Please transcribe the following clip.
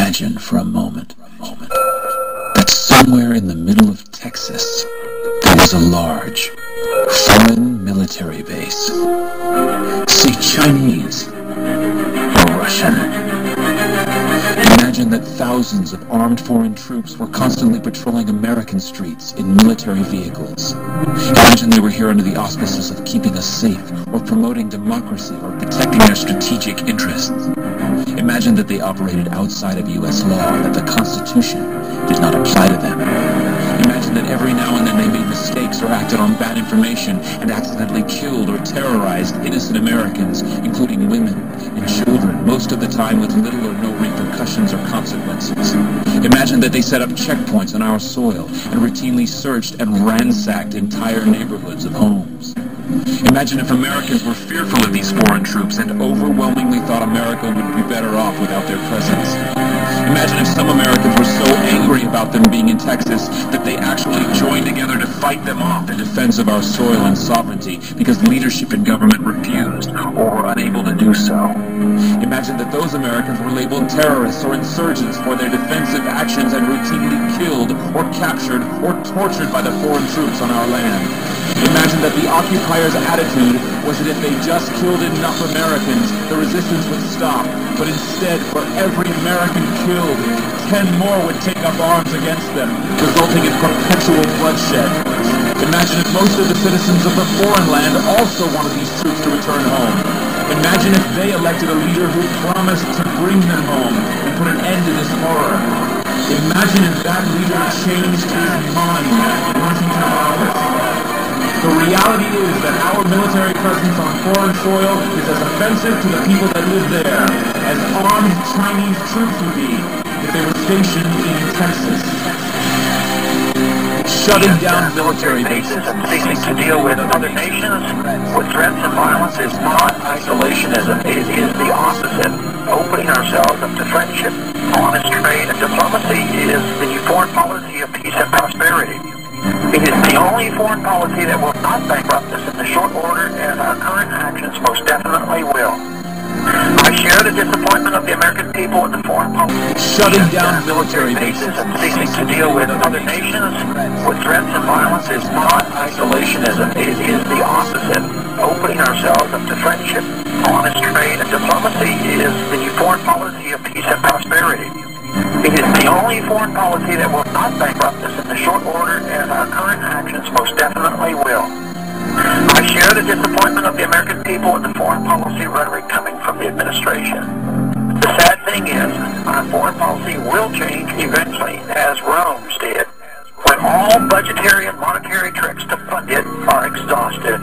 Imagine for a moment that somewhere in the middle of Texas there was a large foreign military base. Say Chinese or Russian. Imagine that thousands of armed foreign troops were constantly patrolling American streets in military vehicles. Imagine they were here under the auspices of keeping us safe, or promoting democracy, or protecting their strategic interests. Imagine that they operated outside of U.S. law, and that the Constitution did not apply to them. Imagine that every now and then they made mistakes or acted on bad information and accidentally killed or terrorized innocent Americans, including women and children, most of the time with little or no repercussions or consequences. Imagine that they set up checkpoints on our soil and routinely searched and ransacked entire neighborhoods of homes. Imagine if Americans were fearful of these foreign troops and overwhelmingly thought America would be better off without their presence. Imagine if some Americans were so angry about them being in Texas that they actually joined together to fight them off in defense of our soil and sovereignty because leadership and government refused or were unable to do so. Imagine that those Americans were labeled terrorists or insurgents for their defensive actions and routinely killed or captured or tortured by the foreign troops on our land. Imagine that the occupiers' attitude was that if they just killed enough Americans, the resistance would stop. But instead, for every American killed, 10 more would take up arms against them, resulting in perpetual bloodshed. Imagine if most of the citizens of the foreign land also wanted these troops to return home. Imagine if they elected a leader who promised to bring them home and put an end to this horror. Imagine if that leader changed his mind once he took office. The reality is that our military presence on foreign soil is as offensive to the people that live there as armed Chinese troops would be if they were stationed in Texas. Shutting down military bases and seeking to deal with other nations with threats and violence is not isolationism. It is the opposite. Opening ourselves up to friendship, honest trade, and diplomacy is the foreign policy of peace and prosperity. It is the only foreign policy that will not bankrupt us in the short order, as our current actions most definitely will. I share the disappointment of the American people with the foreign policy. Shutting down military bases and seeking to deal with other nations with threats and violence is not isolationism. It is the opposite. Opening ourselves up to friendship, honest trade, and diplomacy is the foreign policy of peace and prosperity. It is the only foreign policy that will not bankrupt us in the short order, as our current actions most definitely will. I share the disappointment of the American people with the foreign policy rhetoric coming from the administration. The sad thing is, our foreign policy will change eventually, as Rome's did, when all budgetary and monetary tricks to fund it are exhausted.